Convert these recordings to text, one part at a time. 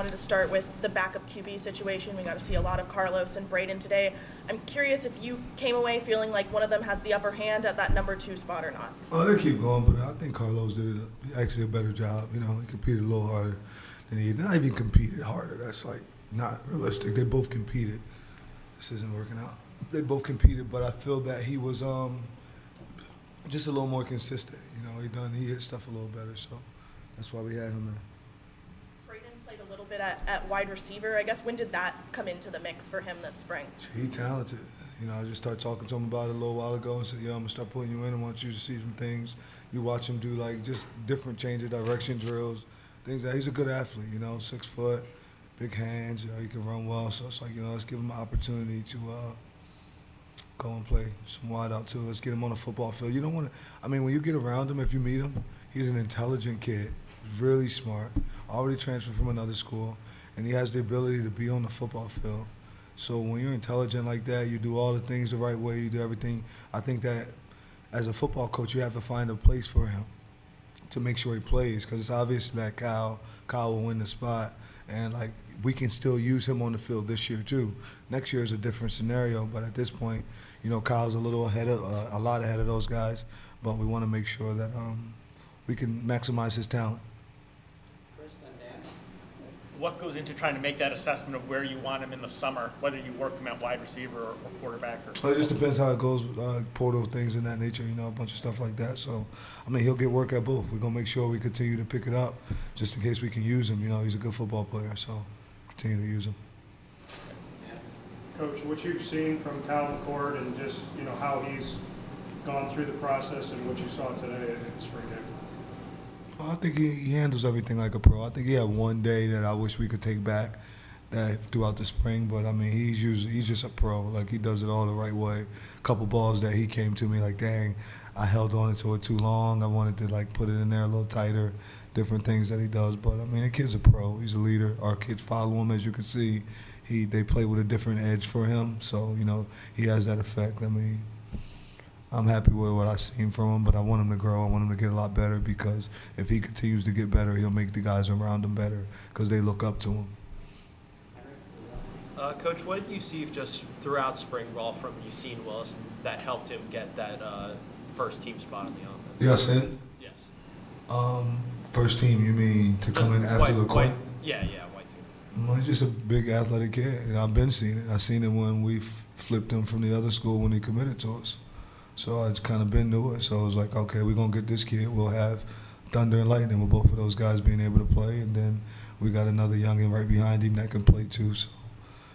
wanted to start with the backup QB situation. We got to see a lot of Carlos and Braden today. I'm curious if you came away feeling like one of them has the upper hand at that number 2 spot or not. Oh, they keep going, but I think Carlos did actually a better job. You know, he competed a little harder than he did. Not even competed harder. That's like not realistic. They both competed. This isn't working out. They both competed, but I feel that he was just a little more consistent. You know, he hit stuff a little better, so that's why we had him there. Braden played a little bit at wide receiver. I guess when did that come into the mix for him this spring? He's talented. You know, I just started talking to him about it a little while ago and said, yo, I'm going to start putting you in. I want you to see some things. You watch him do, like, just different change of direction drills, things that he's a good athlete, you know, 6 foot, big hands, you know, he can run well. So it's like, you know, let's give him an opportunity to go and play some wide out, too. Let's get him on the football field. You don't want to – I mean, when you get around him, if you meet him, he's an intelligent kid, really smart, already transferred from another school, and he has the ability to be on the football field. So when you're intelligent like that, you do all the things the right way, you do everything. I think that as a football coach, you have to find a place for him to make sure he plays, because it's obvious that Kyle will win the spot, and like we can still use him on the field this year too. Next year is a different scenario, but at this point, you know, Kyle's a lot ahead of those guys, but we want to make sure that we can maximize his talent. What goes into trying to make that assessment of where you want him in the summer, whether you work him at wide receiver or quarterback? It just depends how it goes, portal things in that nature, you know, a bunch of stuff like that. So, I mean, he'll get work at both. We're going to make sure we continue to pick it up just in case we can use him. You know, he's a good football player, so continue to use him. Coach, what you've seen from Kyle McCord and just, you know, how he's gone through the process and what you saw today in the spring game? I think he handles everything like a pro. I think he had one day that I wish we could take back that throughout the spring, but I mean, he's just a pro. Like, he does it all the right way. A couple balls that he came to me like, dang, I held on to it too long. I wanted to like put it in there a little tighter, different things that he does. But I mean, the kid's a pro. He's a leader. Our kids follow him, as you can see. They play with a different edge for him, so you know he has that effect. I mean, I'm happy with what I've seen from him, but I want him to grow. I want him to get a lot better, because if he continues to get better, he'll make the guys around him better because they look up to him. Coach, what did you see just throughout spring ball from Yassine Willis that helped him get that first team spot on the offense? Yassine? Yes. First team, you mean to come in after the court? Yeah, white team. Well, he's just a big athletic kid, and I've been seeing it. I've seen it when we flipped him from the other school when he committed to us. So I've kind of been to it. So it was like, okay, we're going to get this kid. We'll have thunder and lightning with both of those guys being able to play. And then we got another youngin right behind him that can play too. So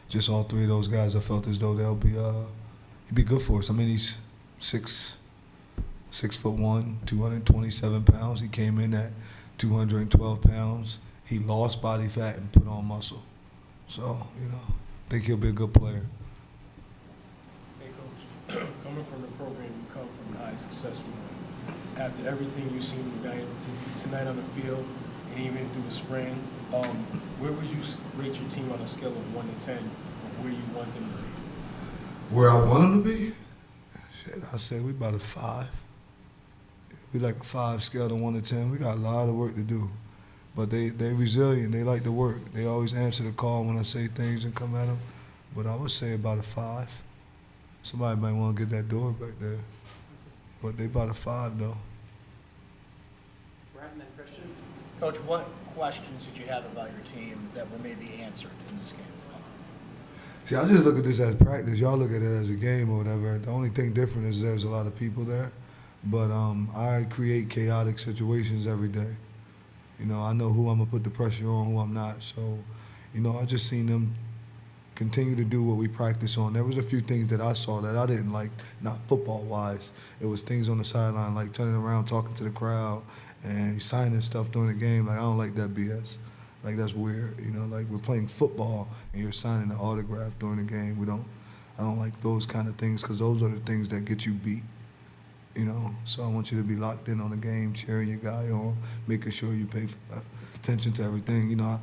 just all three of those guys, I felt as though he'd be good for us. I mean, he's 6'1", 227 pounds. He came in at 212 pounds. He lost body fat and put on muscle. So, you know, I think he'll be a good player. Coming from the program, you come from a high successful one. After everything you've seen tonight on the field and even through the spring, where would you rate your team on a scale of 1 to 10 from where you want them to be? Where I want them to be? Shit, I say we about a 5. We like a 5 scale to 1 to 10. We got a lot of work to do. But they resilient. They like to work. They always answer the call when I say things and come at them. But I would say about a 5. Somebody might want to get that door back there. But they about a 5, though. Brad and then Christian. Coach, what questions did you have about your team that were maybe answered in this game? See, I just look at this as practice. Y'all look at it as a game or whatever. The only thing different is there's a lot of people there. But I create chaotic situations every day. You know, I know who I'm going to put the pressure on, who I'm not. So, you know, I just seen them continue to do what we practice on. There was a few things that I saw that I didn't like, not football-wise. It was things on the sideline, like turning around, talking to the crowd, and signing stuff during the game. Like, I don't like that BS. Like, that's weird. You know, like, we're playing football, and you're signing an autograph during the game. I don't like those kind of things, because those are the things that get you beat. You know, so I want you to be locked in on the game, cheering your guy on, making sure you pay attention to everything. You know,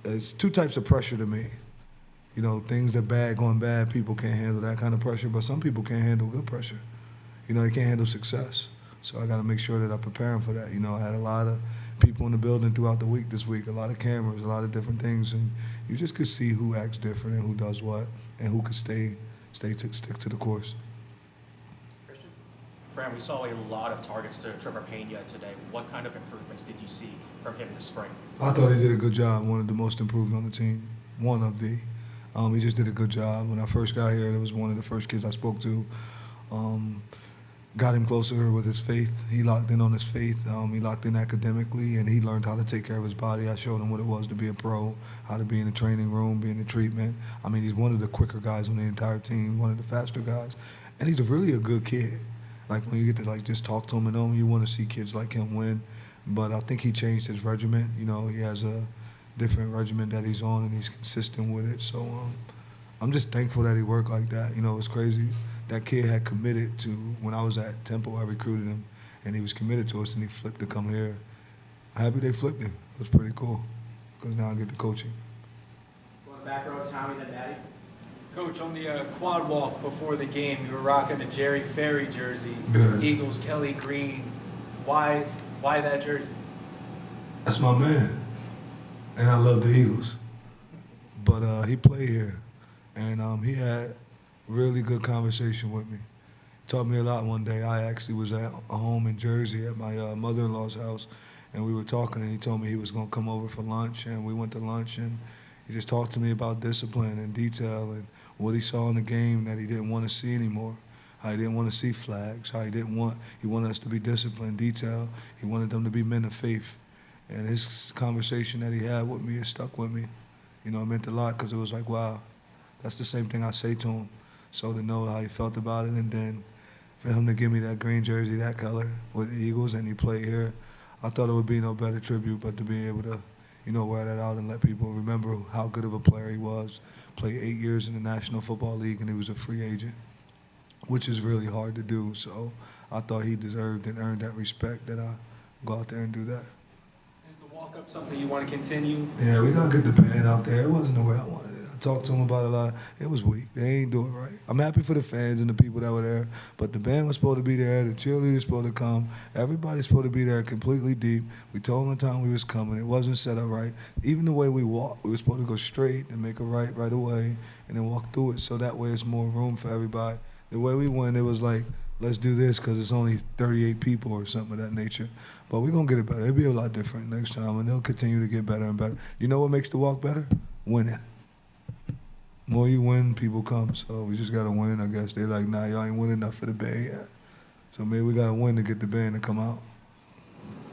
it's 2 types of pressure to me. You know, things that bad, going bad, people can't handle that kind of pressure, but some people can't handle good pressure. You know, they can't handle success. So I got to make sure that I prepare them for that. You know, I had a lot of people in the building throughout the week this week, a lot of cameras, a lot of different things, and you just could see who acts different and who does what, and who could stick to the course. Fran, we saw a lot of targets to Trevor Pena today. What kind of improvements did you see from him this spring? I thought he did a good job. One of the most improved on the team. One of the. He just did a good job. When I first got here, it was one of the first kids I spoke to. Got him closer with his faith. He locked in on his faith. He locked in academically, and he learned how to take care of his body. I showed him what it was to be a pro, how to be in the training room, be in the treatment. I mean, he's one of the quicker guys on the entire team, one of the faster guys, and he's really a good kid. Like when you get to just talk to him and know him, you want to see kids like him win. But I think he changed his regimen. You know, he has a different regimen that he's on, and he's consistent with it. So I'm just thankful that he worked like that. You know, it's crazy. That kid had committed to, when I was at Temple, I recruited him, and he was committed to us, and he flipped to come here. I'm happy they flipped him. It was pretty cool, because now I get the coaching. On the back row, Tommy, then Maddie. Coach, on the quad walk before the game, you were rocking a Jerry Ferry jersey, Yeah. Eagles, Kelly Green. Why that jersey? That's my man, and I love the Eagles. But he played here, and he had really good conversation with me. Taught me a lot one day. I actually was at a home in Jersey at my mother-in-law's house, and we were talking, and he told me he was going to come over for lunch, and we went to lunch, and he just talked to me about discipline and detail and what he saw in the game that he didn't want to see anymore. How he didn't want to see flags. How he wanted us to be disciplined, detail. He wanted them to be men of faith. And his conversation that he had with me, it stuck with me. You know, it meant a lot because it was like, wow, that's the same thing I say to him. So to know how he felt about it, and then for him to give me that green jersey, that color, with the Eagles, and he played here, I thought it would be no better tribute but to be able to, you know, wear that out and let people remember how good of a player he was. Played 8 years in the National Football League, and he was a free agent, which is really hard to do. So I thought he deserved and earned that respect that I go out there and do that. Is the walk-up something you want to continue? Yeah, we got to get the band out there. It wasn't the way I wanted it. I talked to him about it a lot. It was weak. They ain't do it right. I'm happy for the fans and the people that were there, but the band was supposed to be there. The cheerleaders supposed to come. Everybody's supposed to be there completely deep. We told them the time we was coming. It wasn't set up right. Even the way we walked, we were supposed to go straight and make a right away and then walk through it so that way it's more room for everybody. The way we went, it was like, let's do this because it's only 38 people or something of that nature. But we're going to get it better. It'll be a lot different next time, and they'll continue to get better and better. You know what makes the walk better? Winning. More you win, people come. So we just got to win, I guess. They're like, nah, y'all ain't winning enough for the band yet. So maybe we got to win to get the band to come out.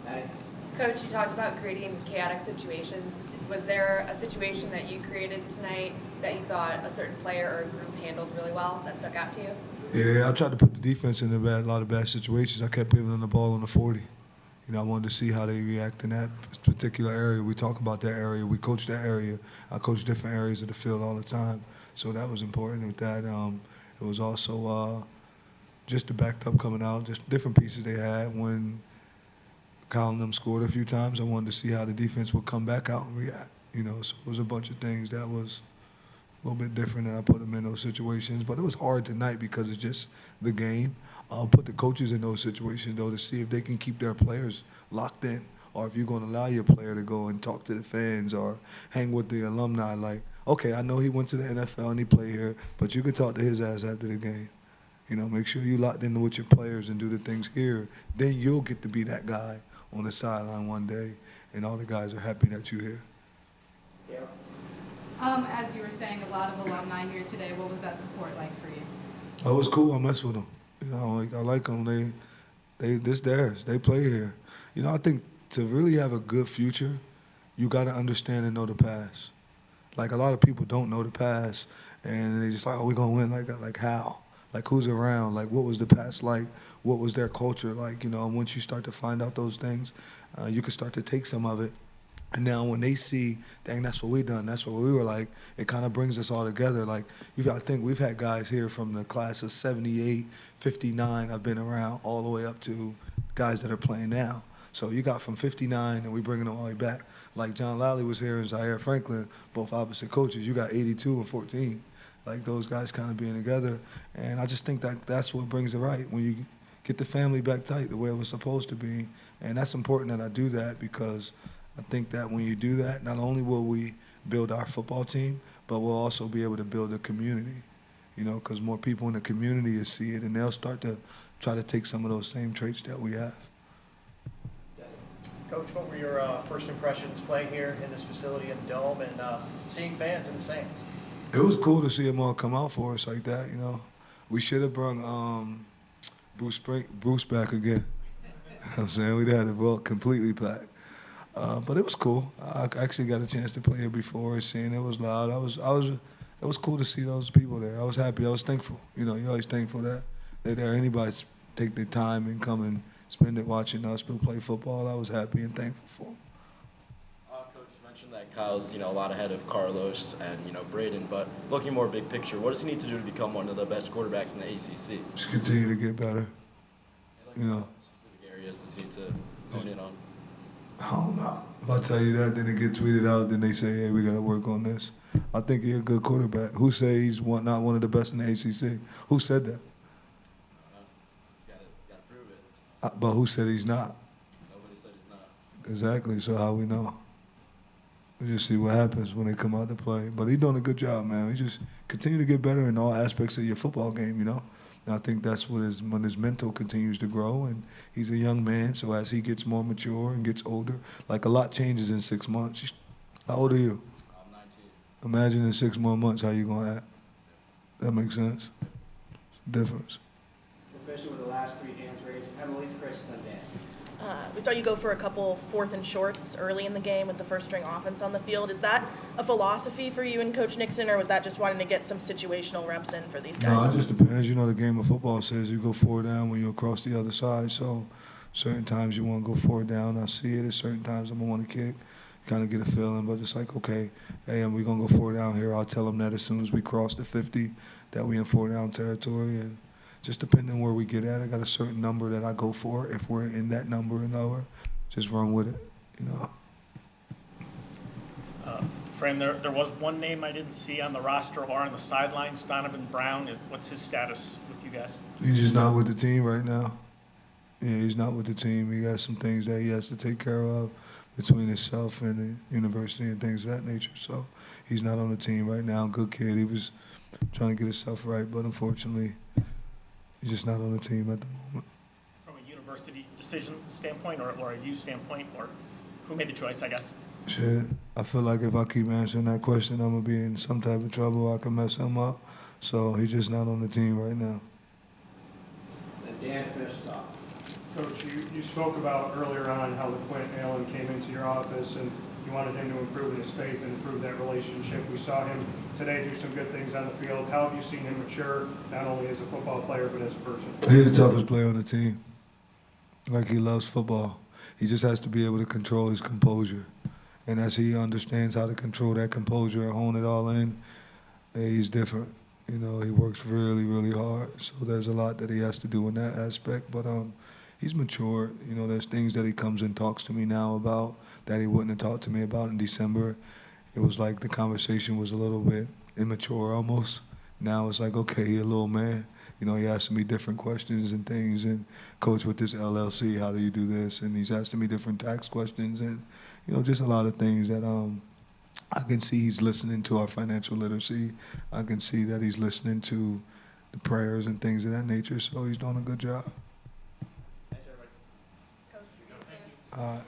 Maddie. Coach, you talked about creating chaotic situations. Was there a situation that you created tonight that you thought a certain player or group handled really well that stuck out to you? Yeah, I tried to put the defense in a lot of bad situations. I kept giving them the ball on the 40. You know, I wanted to see how they react in that particular area. We talk about that area. We coach that area. I coach different areas of the field all the time. So that was important with that. It was also just the backed up coming out, just different pieces they had. When Kyle and them scored a few times, I wanted to see how the defense would come back out and react. You know, so it was a bunch of things that was a little bit different, and I put them in those situations. But it was hard tonight because it's just the game. I'll put the coaches in those situations, though, to see if they can keep their players locked in, or if you're going to allow your player to go and talk to the fans or hang with the alumni. Like, okay, I know he went to the NFL and he played here, but you can talk to his ass after the game. You know, make sure you locked in with your players and do the things here. Then you'll get to be that guy on the sideline one day, and all the guys are happy that you're here. Yeah. As you were saying, a lot of alumni here today. What was that support like for you? Oh, it was cool. I mess with them. You know, I like them. This theirs. They play here. You know, I think to really have a good future, you got to understand and know the past. Like, a lot of people don't know the past, and they just like, oh, we're gonna win. Like how? Like, who's around? Like, what was the past like? What was their culture like? You know, and once you start to find out those things, you can start to take some of it. And now when they see, dang, that's what we done, that's what we were like, it kind of brings us all together. Like, I think we've had guys here from the class of 78, 59, I've been around, all the way up to guys that are playing now. So you got from 59, and we bringing them all the way back. Like John Lally was here and Zaire Franklin, both opposite coaches. You got 82 and 14. Like, those guys kind of being together. And I just think that that's what brings it right. When you get the family back tight the way it was supposed to be. And that's important that I do that because I think that when you do that, not only will we build our football team, but we'll also be able to build a community, you know, because more people in the community will see it and they'll start to try to take some of those same traits that we have. Coach, what were your first impressions playing here in this facility in the Dome and seeing fans in the Saints? It was cool to see them all come out for us like that, you know. We should have brought Bruce back again. You know what I'm saying? We'd had it completely packed. But it was cool. I actually got a chance to play here before, seeing it was loud. It was cool to see those people there. I was happy. I was thankful. You know, you're always thankful that they're there. Anybody take their time and come and spend it watching us play football. I was happy and thankful for them. Coach mentioned that Kyle's, a lot ahead of Carlos and, Braden, but looking more big picture, what does he need to do to become one of the best quarterbacks in the ACC? Just continue to get better. Specific areas does he need to hone in on? I don't know. If I tell you that, then it get tweeted out, then they say, hey, we got to work on this. I think he's a good quarterback. Who say he's not one of the best in the ACC? Who said that? He's got to prove it. But who said he's not? Nobody said he's not. Exactly, so how we know? We just see what happens when they come out to play. But he's doing a good job, man. We just continue to get better in all aspects of your football game, And I think that's when his mental continues to grow, and he's a young man, so as he gets more mature and gets older, like a lot changes in 6 months. How old are you? I'm 19. Imagine in 6 more months how you gonna act. That makes sense? It's a difference. Official with the last 3 hands raised. Emily, Chris, and Dan. We saw you go for a couple 4th and shorts early in the game with the first-string offense on the field. Is that a philosophy for you and Coach Nixon, or was that just wanting to get some situational reps in for these guys? No, it just depends. The game of football says you go 4 down when you're across the other side. So certain times you want to go 4 down. I see it. At certain times I'm going to want to kick, kind of get a feeling. But it's like, okay, hey, we're going to go 4 down here. I'll tell them that as soon as we cross the 50 that we in 4 down territory. And just depending where we get at, I got a certain number that I go for. If we're in that number and lower, just run with it, Fran, there was one name I didn't see on the roster or on the sidelines, Donovan Brown. What's his status with you guys? He's just not with the team right now. Yeah, he's not with the team. He got some things that he has to take care of between himself and the university and things of that nature. So he's not on the team right now. Good kid. He was trying to get himself right, but unfortunately, he's just not on the team at the moment. From a university decision standpoint or a you standpoint, or who made the choice, I guess? Shit, I feel like if I keep answering that question, I'm going to be in some type of trouble. I can mess him up. So he's just not on the team right now. And Dan finishes off. Coach, you spoke about earlier on how LeQuint Allen came into your office and you wanted him to improve in his faith and improve that relationship. We saw him today do some good things on the field. How have you seen him mature, not only as a football player, but as a person? He's the toughest player on the team. Like, he loves football. He just has to be able to control his composure. And as he understands how to control that composure and hone it all in, he's different. He works really, really hard. So there's a lot that he has to do in that aspect. But he's matured. There's things that he comes and talks to me now about that he wouldn't have talked to me about in December. It was like the conversation was a little bit immature almost. Now it's like, okay, he's a little man. He asking me different questions and things. And, Coach, with this LLC, how do you do this? And he's asking me different tax questions and, just a lot of things that I can see he's listening to our financial literacy. I can see that he's listening to the prayers and things of that nature. So he's doing a good job. Thanks, everybody. All right.